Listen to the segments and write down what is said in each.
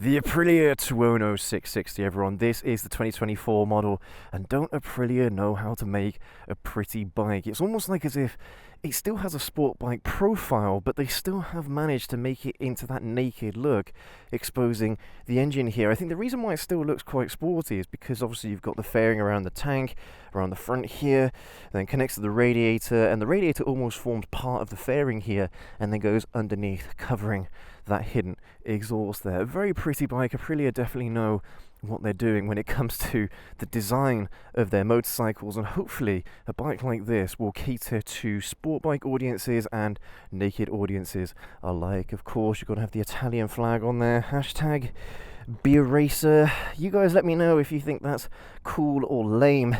The Aprilia Tuono 660, everyone. This is the 2024 model, and don't Aprilia know how to make a pretty bike? It's almost like as if it still has a sport bike profile, but they still have managed to make it into that naked look, exposing the engine here. I think the reason why it still looks quite sporty is because obviously you've got the fairing around the tank, around the front here, and then connects to the radiator, and the radiator almost forms part of the fairing here, and then goes underneath, covering that hidden exhaust there. A very pretty bike. Aprilia definitely know what they're doing when it comes to the design of their motorcycles, and hopefully a bike like this will cater to sport bike audiences and naked audiences alike. Of course, you've got to have the Italian flag on there, hashtag be a racer. You guys let me know if you think that's cool or lame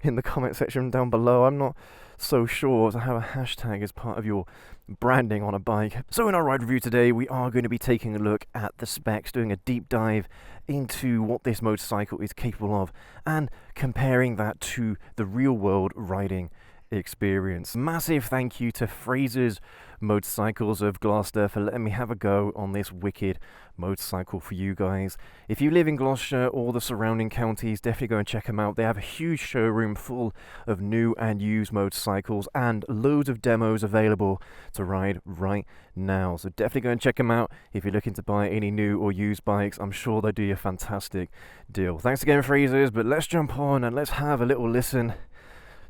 in the comment section down below. I'm not so sure to have a hashtag as part of your branding on a bike. So in our ride review today, we are going to be taking a look at the specs, doing a deep dive into what this motorcycle is capable of and comparing that to the real world riding experience. Massive thank you to Fraser's Motorcycles of Gloucester for letting me have a go on this wicked motorcycle for you guys. If you live in Gloucester or the surrounding counties, definitely go and check them out. They have a huge showroom full of new and used motorcycles and loads of demos available to ride right now. So definitely go and check them out if you're looking to buy any new or used bikes. I'm sure they'll do you a fantastic deal. Thanks again, Fraser's, but let's jump on and let's have a little listen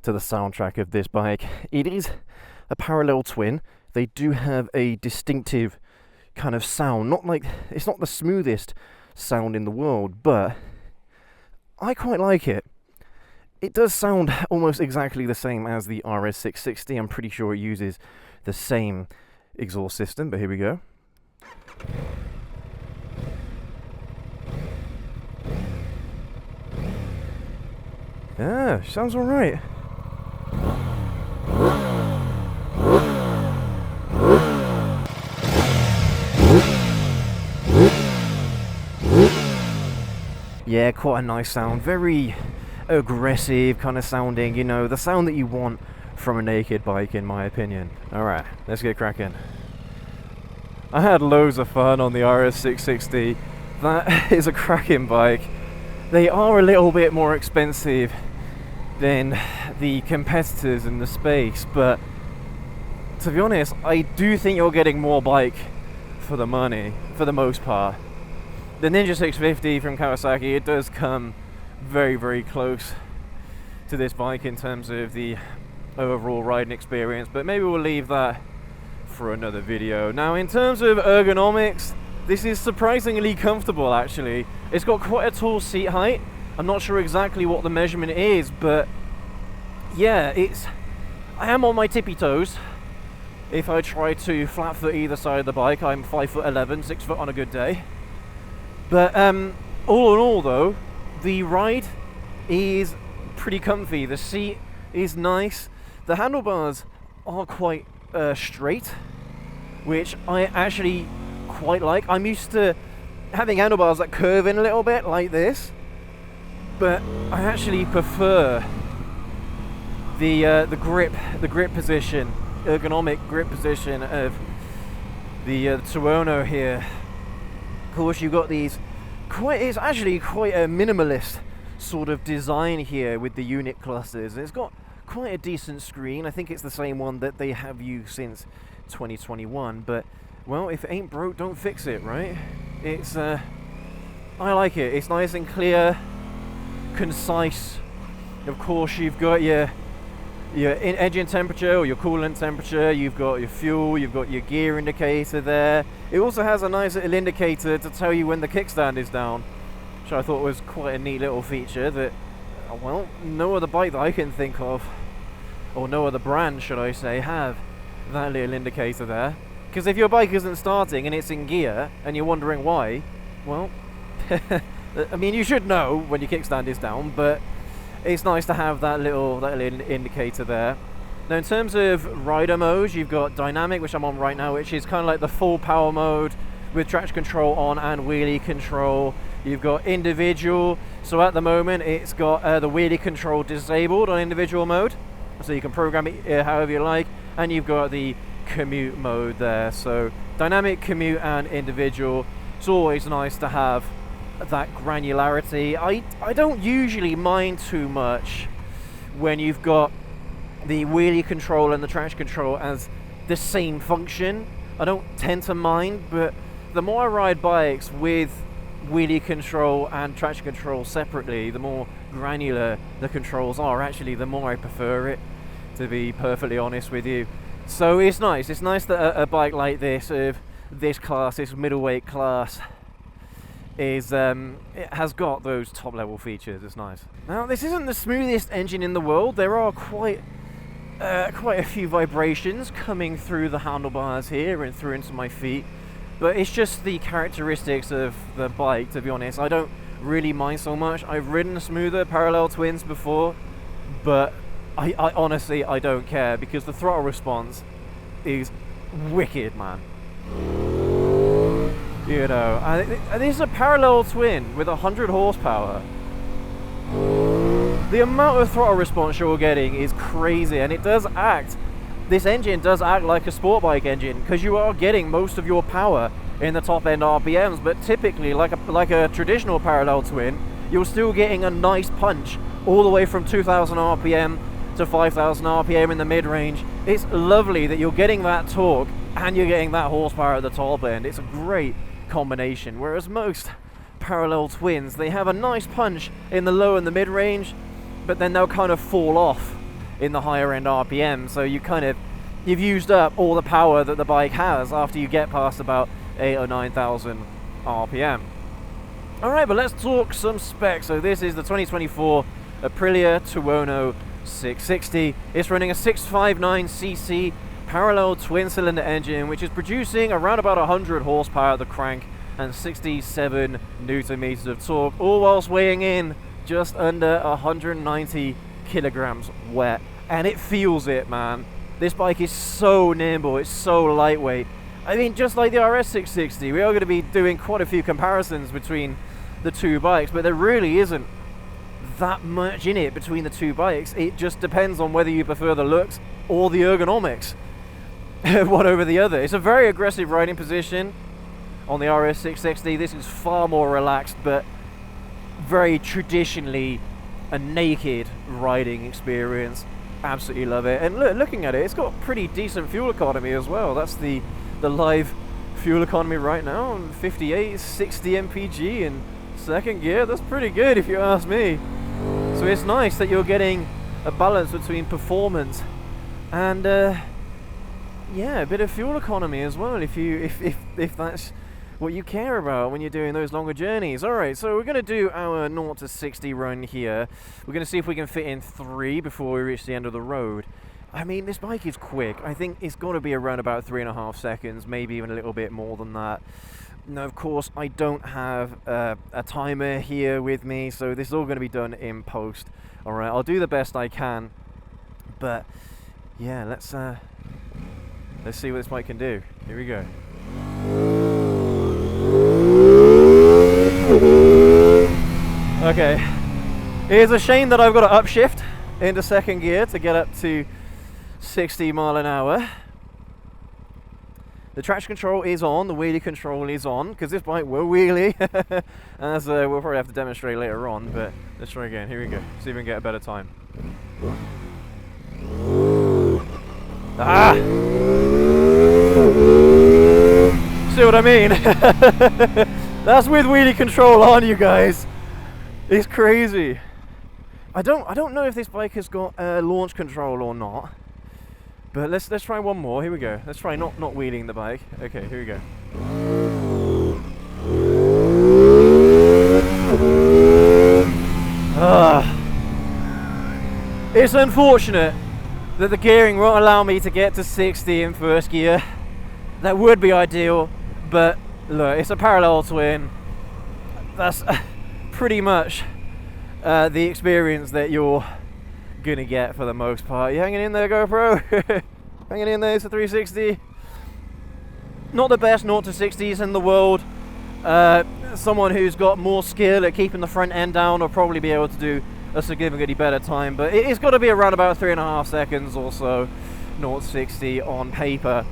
to the soundtrack of this bike. It is a parallel twin. They do have a distinctive kind of sound. It's not the smoothest sound in the world, but I quite like it. It does sound almost exactly the same as the RS660. I'm pretty sure it uses the same exhaust system, but here we go. Yeah, sounds alright. Yeah, quite a nice sound, very aggressive kind of sounding, you know, the sound that you want from a naked bike in my opinion. Alright, let's get cracking. I had loads of fun on the RS660. That is a cracking bike. They are a little bit more expensive than the competitors in the space, but to be honest, I do think you're getting more bike for the money, for the most part. The Ninja 650 from Kawasaki, it does come very, very close to this bike in terms of the overall riding experience, but maybe we'll leave that for another video. Now, in terms of ergonomics, this is surprisingly comfortable actually. It's got quite a tall seat height. I'm not sure exactly what the measurement is, but yeah, I am on my tippy toes. If I try to flat foot either side of the bike, I'm 5'11", 6 foot on a good day. But all in all though, the ride is pretty comfy. The seat is nice. The handlebars are quite straight, which I actually quite like. I'm used to having handlebars that curve in a little bit like this, but I actually prefer the grip position, ergonomic grip position of the Tuono here. Of course, you've got these it's actually quite a minimalist sort of design here with the unit clusters. It's got quite a decent screen. I think it's the same one that they have used since 2021, but well, if it ain't broke, don't fix it, right? It's I like it. It's nice and clear, concise. Of course, you've got your engine temperature or your coolant temperature, you've got your fuel, you've got your gear indicator there. It also has a nice little indicator to tell you when the kickstand is down, which I thought was quite a neat little feature that, well, no other bike that I can think of, or no other brand should I say, have that little indicator there. Because if your bike isn't starting and it's in gear and you're wondering why, well, I mean, you should know when your kickstand is down, but it's nice to have that little indicator there. Now, in terms of rider modes, you've got dynamic, which I'm on right now, which is kind of like the full power mode with traction control on and wheelie control. You've got individual, so at the moment it's got the wheelie control disabled on individual mode, so you can program it however you like, and you've got the commute mode there. So dynamic, commute and individual. It's always nice to have that granularity. I don't usually mind too much when you've got the wheelie control and the traction control as the same function. I don't tend to mind, but the more I ride bikes with wheelie control and traction control separately, the more granular the controls are. Actually, the more I prefer it, to be perfectly honest with you. So it's nice that a bike like this, of this class, this middleweight class, is it has got those top level features. It's nice. Now, this isn't the smoothest engine in the world. There are quite a few vibrations coming through the handlebars here and through into my feet, but it's just the characteristics of the bike, to be honest. I don't really mind so much. I've ridden smoother parallel twins before, but I honestly, I don't care, because the throttle response is wicked, man. You know, and this is a parallel twin with 100 horsepower. The amount of throttle response you're getting is crazy, and it does act, this engine does act like a sport bike engine, because you are getting most of your power in the top end RPMs, but typically, like a traditional parallel twin, you're still getting a nice punch all the way from 2000 RPM to 5000 RPM in the mid-range. It's lovely that you're getting that torque and you're getting that horsepower at the top end. It's a great combination, whereas most parallel twins, they have a nice punch in the low and the mid-range, but then they'll kind of fall off in the higher end RPM, so you've used up all the power that the bike has after you get past about 8,000 or 9,000 RPM. Alright, but let's talk some specs. So this is the 2024 Aprilia Tuono 660. It's running a 659cc parallel twin cylinder engine, which is producing around about 100 horsepower at the crank and 67 newton meters of torque, all whilst weighing in just under 190 kilograms wet. And it feels it, man. This bike is so nimble, it's so lightweight. I mean, just like the RS 660, we are going to be doing quite a few comparisons between the two bikes, but there really isn't that much in it between the two bikes. It just depends on whether you prefer the looks or the ergonomics, one over the other. It's a very aggressive riding position on the RS 660. This is far more relaxed, but very traditionally a naked riding experience. Absolutely love it. And looking at it, it's got pretty decent fuel economy as well. That's the live fuel economy right now, 58, 60 mpg in second gear. That's pretty good if you ask me. So it's nice that you're getting a balance between performance and yeah, a bit of fuel economy as well, if that's what you care about when you're doing those longer journeys. Alright, so we're going to do our 0 to 60 run here. We're going to see if we can fit in 3 before we reach the end of the road. I mean, this bike is quick. I think it's got to be around about 3.5 seconds, maybe even a little bit more than that. Now, of course, I don't have a timer here with me, so this is all going to be done in post. Alright, I'll do the best I can, but yeah, let's see what this bike can do. Here we go. Okay, it's a shame that I've got to upshift into second gear to get up to 60 mile an hour. The traction control is on, the wheelie control is on, because this bike will wheelie, as we'll probably have to demonstrate later on, but let's try again. Here we go, see if we can get a better time. Ah! See what I mean? That's with wheelie control on, you guys. It's crazy. I don't know if this bike has got launch control or not, but let's try one more. Here we go. Let's try not wheeling the bike. Okay, here we go. It's unfortunate that the gearing won't allow me to get to 60 in first gear. That would be ideal, but look, it's a parallel twin. That's pretty much the experience that you're gonna get for the most part. You hanging in there, GoPro? Hanging in there. It's a 360. Not the best 0 to 60s in the world. Someone who's got more skill at keeping the front end down will probably be able to do a significantly better time, but it's got to be around about 3.5 seconds or so 0 to 60 on paper.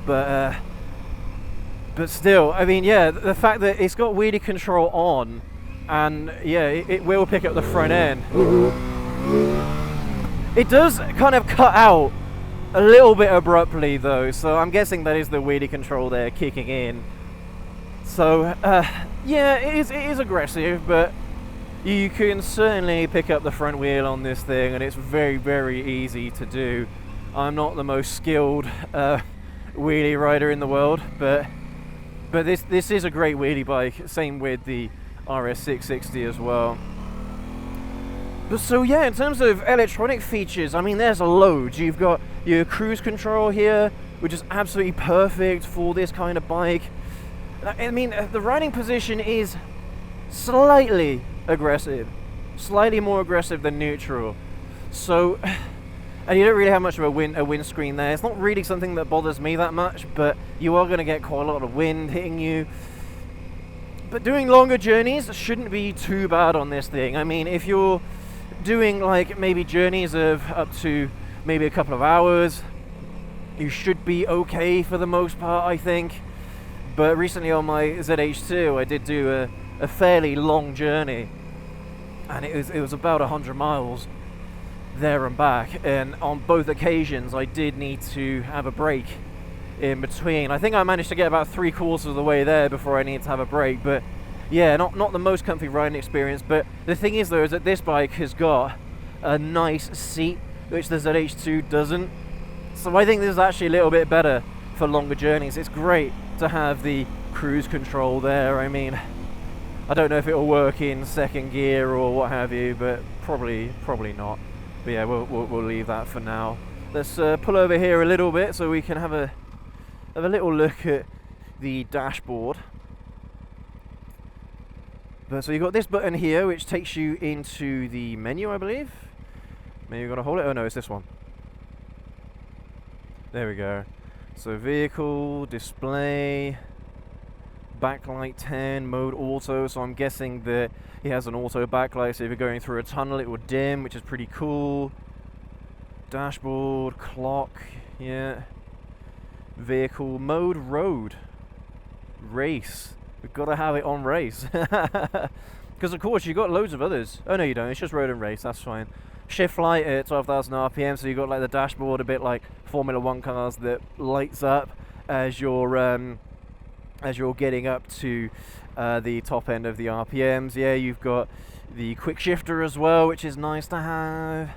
But But still, I mean, yeah, the fact that it's got wheelie control on, and yeah, it will pick up the front end. It does kind of cut out a little bit abruptly though, so I'm guessing that is the wheelie control there kicking in. So yeah, it is aggressive, but you can certainly pick up the front wheel on this thing, and it's very, very easy to do. I'm not the most skilled wheelie rider in the world, but this is a great wheelie bike. Same with the RS660 as well. But so yeah, in terms of electronic features, I mean, there's a load. You've got your cruise control here, which is absolutely perfect for this kind of bike. I mean, the riding position is slightly aggressive, slightly more aggressive than neutral. So, and you don't really have much of a windscreen there. It's not really something that bothers me that much, but you are going to get quite a lot of wind hitting you. But doing longer journeys shouldn't be too bad on this thing. I mean, if you're doing like maybe journeys of up to maybe a couple of hours, you should be okay for the most part, I think. But recently on my ZH2, I did do a fairly long journey, and it was about 100 miles there and back, and on both occasions I did need to have a break in between. I think I managed to get about 3/4 of the way there before I needed to have a break. But yeah, not the most comfy riding experience. But the thing is though, is that this bike has got a nice seat, which the ZH2 doesn't. So I think this is actually a little bit better for longer journeys. It's great to have the cruise control there. I mean, I don't know if it'll work in second gear or what have you, but probably not. But yeah, we'll leave that for now. Let's pull over here a little bit so we can have a little look at the dashboard. But so you've got this button here, which takes you into the menu, I believe. Maybe you've got to hold it. Oh no, it's this one. There we go. So vehicle, display, backlight 10, mode auto. So I'm guessing that he has an auto backlight, so if you're going through a tunnel it will dim, which is pretty cool. Dashboard, clock, yeah. Vehicle, mode road, race. We've got to have it on race. Because of course you've got loads of others. Oh no you don't, it's just road and race, that's fine. Shift light at 12,000 RPM, so you've got like the dashboard a bit like Formula 1 cars that lights up as you're getting up to the top end of the RPMs. Yeah, you've got the quick shifter as well, which is nice to have.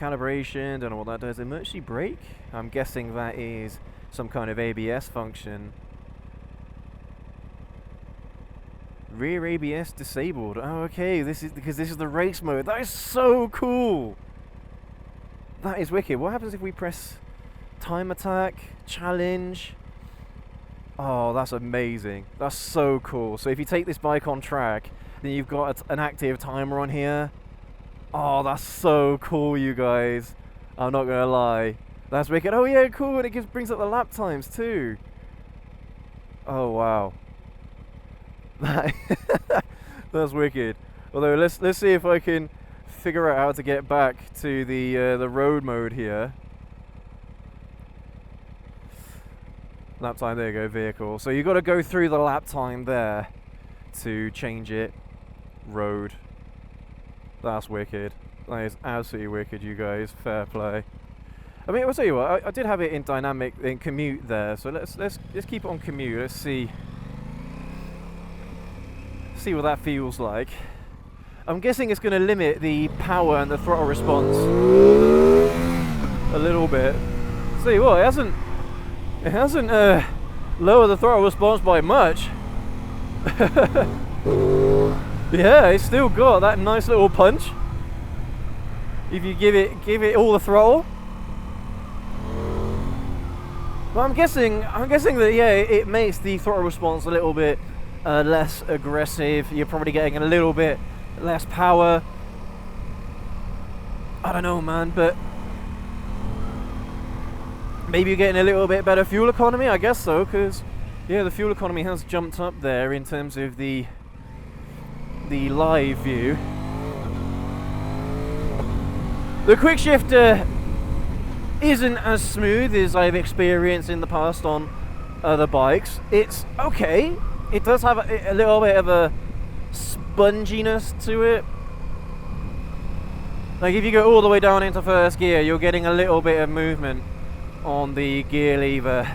Calibration, don't know what that does. Emergency brake? I'm guessing that is some kind of ABS function. Rear ABS disabled. Oh, okay, this is because this is the race mode. That is so cool. That is wicked. What happens if we press time attack, challenge? Oh, that's amazing. That's so cool. So if you take this bike on track, then you've got an active timer on here. Oh, that's so cool, you guys. I'm not gonna lie. That's wicked. Oh yeah, cool. And it brings up the lap times too. Oh wow. That's wicked. Although let's see if I can figure out how to get back to the road mode here. Lap time, there you go, vehicle. So you've got to go through the lap time there to change it. Road. That's wicked. That is absolutely wicked, you guys. Fair play. I mean, I'll tell you what, I did have it in dynamic, in commute there. So let's keep it on commute. Let's see what that feels like. I'm guessing it's going to limit the power and the throttle response a little bit. See what, it hasn't lowered the throttle response by much. Yeah, it's still got that nice little punch if you give it all the throttle. But I'm guessing that yeah, it makes the throttle response a little bit less aggressive. You're probably getting a little bit less power. I don't know, man, but maybe you're getting a little bit better fuel economy. I guess so, because yeah, the fuel economy has jumped up there in terms of the live view. The quick shifter isn't as smooth as I've experienced in the past on other bikes. It's okay. It does have a little bit of a sponginess to it. Like if you go all the way down into first gear, you're getting a little bit of movement on the gear lever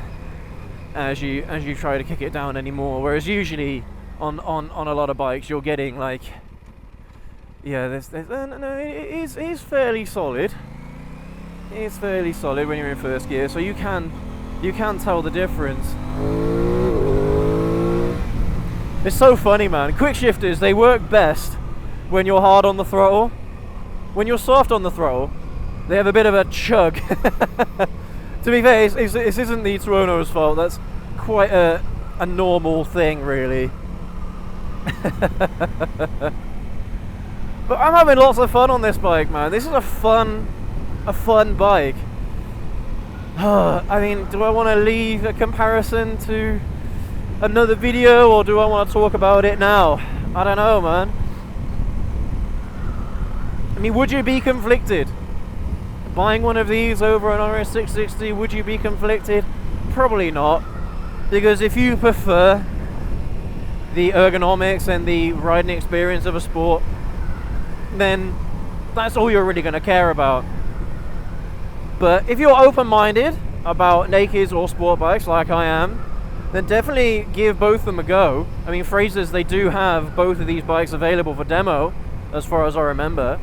as you try to kick it down anymore. Whereas usually on a lot of bikes, you're getting like, yeah, no, it is fairly solid. It's fairly solid when you're in first gear, so you can tell the difference. It's so funny, man. Quick shifters, they work best when you're hard on the throttle. When you're soft on the throttle, they have a bit of a chug. To be fair, this isn't the Tuono's fault. That's quite a normal thing, really. But I'm having lots of fun on this bike, man. This is a fun bike. I mean, do I want to leave a comparison to another video, or do I want to talk about it now? I don't know, man. I mean, would you be conflicted buying one of these over an RS 660? Would you be conflicted? Probably not, because if you prefer the ergonomics and the riding experience of a sport, then that's all you're really going to care about. But if you're open-minded about nakeds or sport bikes like I am, then definitely give both of them a go. I mean, Fraser's, they do have both of these bikes available for demo, as far as I remember.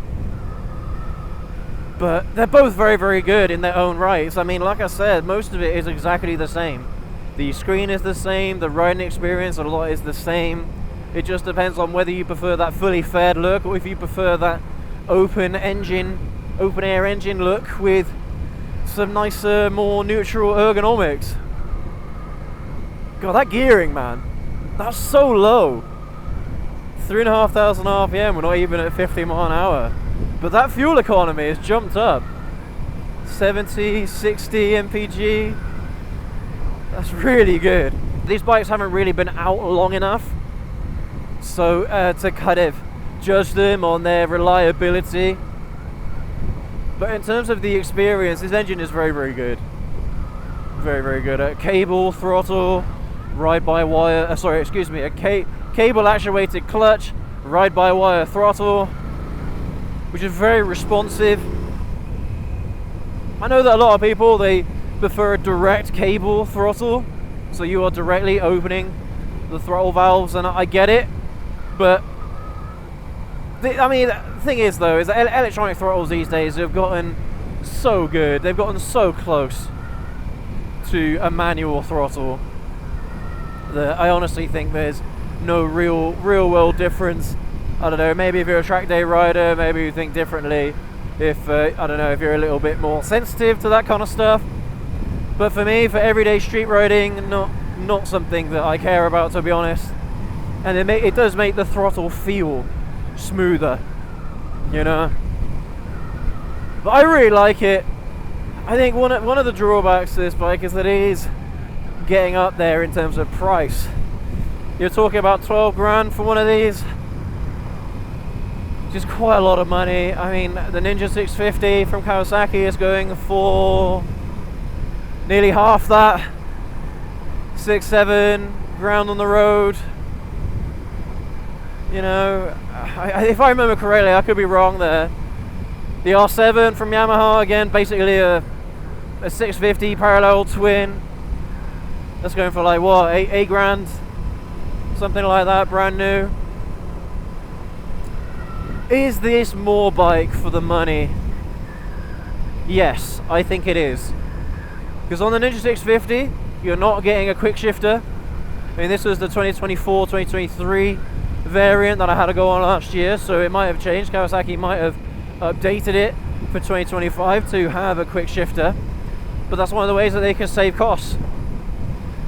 But they're both very, very good in their own rights. I mean, like I said, most of it is exactly the same. The screen is the same, the riding experience a lot is the same. It just depends on whether you prefer that fully faired look, or if you prefer that open air engine look with some nicer, more neutral ergonomics. God, that gearing, man, that's so low. 3,500 RPM, we're not even at 50 miles an hour. But that fuel economy has jumped up. 70, 60 mpg. That's really good. These bikes haven't really been out long enough, so to kind of judge them on their reliability. But in terms of the experience, this engine is very, very good. Very, very good at cable, throttle, ride-by-wire, a cable actuated clutch, ride-by-wire throttle, which is very responsive. I know that a lot of people, they prefer a direct cable throttle, so you are directly opening the throttle valves, and I get it, but the thing is though, is that electronic throttles these days have gotten so good, they've gotten so close to a manual throttle that I honestly think there's no real world difference. I don't know, maybe if you're a track day rider, maybe you think differently. If, I don't know, if you're a little bit more sensitive to that kind of stuff. But for me, for everyday street riding, not something that I care about, to be honest. And it does make the throttle feel smoother, you know. But I really like it. I think one of the drawbacks to this bike is that it is getting up there in terms of price. You're talking about 12 grand for one of these, which is quite a lot of money. I mean, the Ninja 650 from Kawasaki is going for nearly half that. 6-7 grand on the road. You know, if I remember correctly, I could be wrong there. The R7 from Yamaha, again, basically a 650 parallel twin. That's going for like what, 8 grand? Something like that, brand new. Is this more bike for the money? Yes, I think it is. Because on the Ninja 650, you're not getting a quick shifter. I mean, this was the 2024-2023 variant that I had to go on last year, so it might have changed. Kawasaki might have updated it for 2025 to have a quick shifter. But that's one of the ways that they can save costs.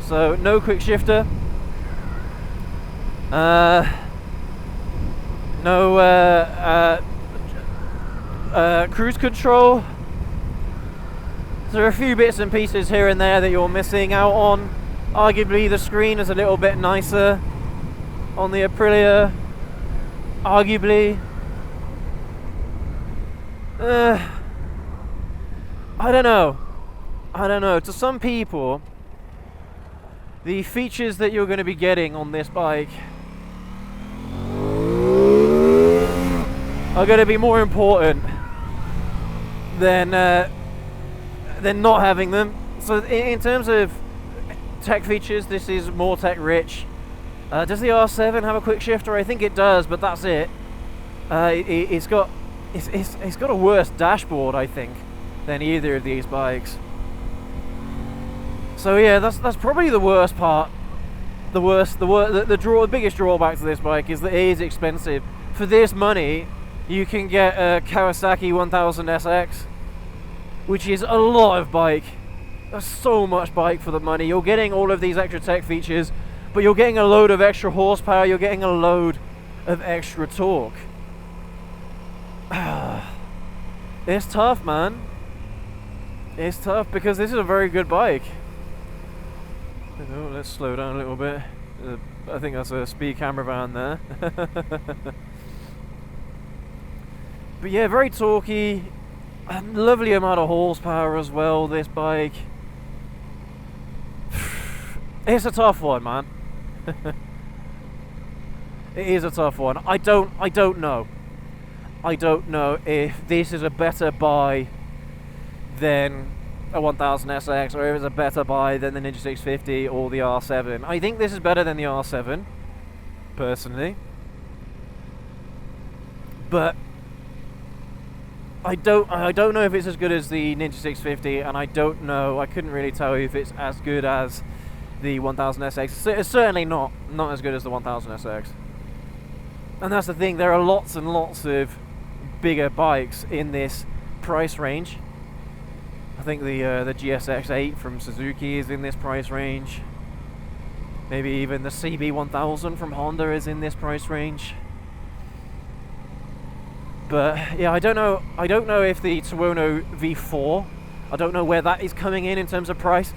So, no quick shifter. No cruise control. There are a few bits and pieces here and there that you're missing out on. Arguably the screen is a little bit nicer on the Aprilia. Arguably. I don't know. To some people, the features that you're going to be getting on this bike are going to be more important than not having them. So in terms of tech features, this is more tech rich. Does the R7 have a quick shifter? I think it does, but that's it. It's got a worse dashboard, I think, than either of these bikes. So yeah, that's probably the worst part. The biggest drawback to this bike is that it is expensive. For this money, you can get a Kawasaki 1000 SX, which is a lot of bike. That's so much bike for the money. You're getting all of these extra tech features, but you're getting a load of extra horsepower, you're getting a load of extra torque. It's tough, man. It's tough because this is a very good bike. Oh, let's slow down a little bit. I think that's a speed camera van there. But yeah, very torquey. A lovely amount of horsepower as well, this bike. It's a tough one, man. It is a tough one. I don't know. I don't know if this is a better buy than a 1000 SX, or if it's a better buy than the Ninja 650 or the R7. I think this is better than the R7, personally. But I don't know if it's as good as the Ninja 650, and I couldn't really tell you if it's as good as the 1000 SX. It's certainly not as good as the 1000 SX. And that's the thing, there are lots and lots of bigger bikes in this price range. I think the GSX-8 from Suzuki is in this price range. Maybe even the CB1000 from Honda is in this price range. But yeah, I don't know if the Tuono V4, I don't know where that is coming in terms of price.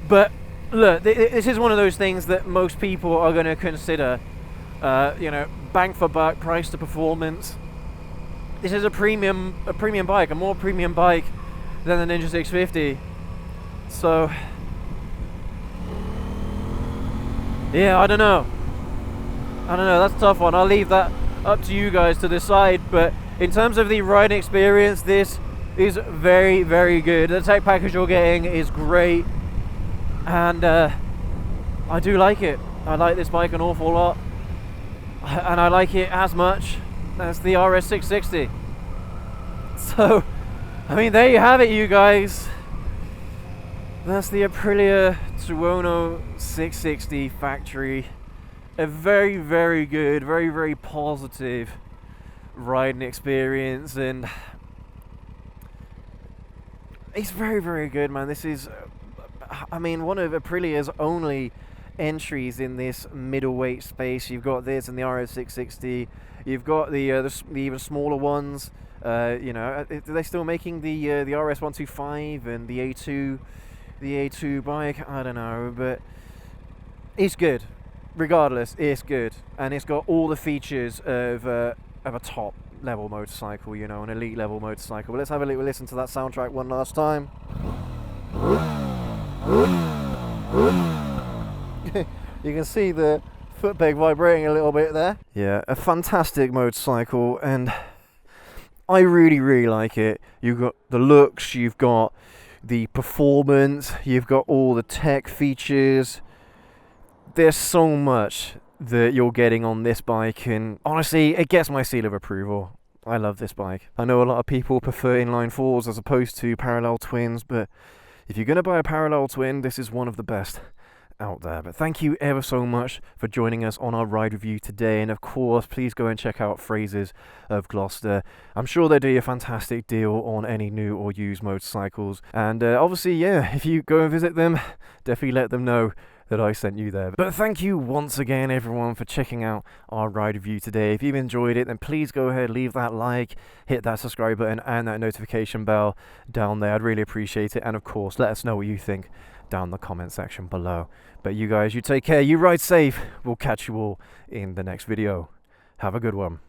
But look, this is one of those things that most people are going to consider. You know, bang for buck, price to performance. This is a premium bike, a more premium bike than the Ninja 650. So yeah, I don't know, that's a tough one. I'll leave that up to you guys to decide. But in terms of the riding experience, this is very, very good. The tech package you're getting is great, and I do like it. I like this bike an awful lot, and I like it as much as the RS 660. So I mean, there you have it, you guys. That's the Aprilia Tuono 660 factory. A very, very good, very, very positive riding experience, and it's very, very good, man. This is, I mean, one of Aprilia's only entries in this middleweight space. You've got this and the RS 660. You've got the even smaller ones. You know, are they still making the RS 125 and the A2 bike? I don't know, but it's good. Regardless, it's good, and it's got all the features of a top level motorcycle, you know, an elite level motorcycle. But let's have a little listen to that soundtrack one last time. You can see the foot peg vibrating a little bit there. Yeah, a fantastic motorcycle, and I really, really like it. You've got the looks, you've got the performance, you've got all the tech features. There's so much that you're getting on this bike, and honestly, it gets my seal of approval. I love this bike. I know a lot of people prefer inline fours as opposed to parallel twins, but if you're going to buy a parallel twin, this is one of the best out there. But thank you ever so much for joining us on our ride review today, and of course please go and check out Fraser's of Gloucester. I'm sure they do a fantastic deal on any new or used motorcycles, and obviously, yeah, if you go and visit them, definitely let them know that I sent you there. But thank you once again, everyone, for checking out our ride review today. If you've enjoyed it, then please go ahead, leave that like, hit that subscribe button and that notification bell down there. I'd really appreciate it, and of course let us know what you think down the comment section below. But you guys, you take care, you ride safe. We'll catch you all in the next video. Have a good one.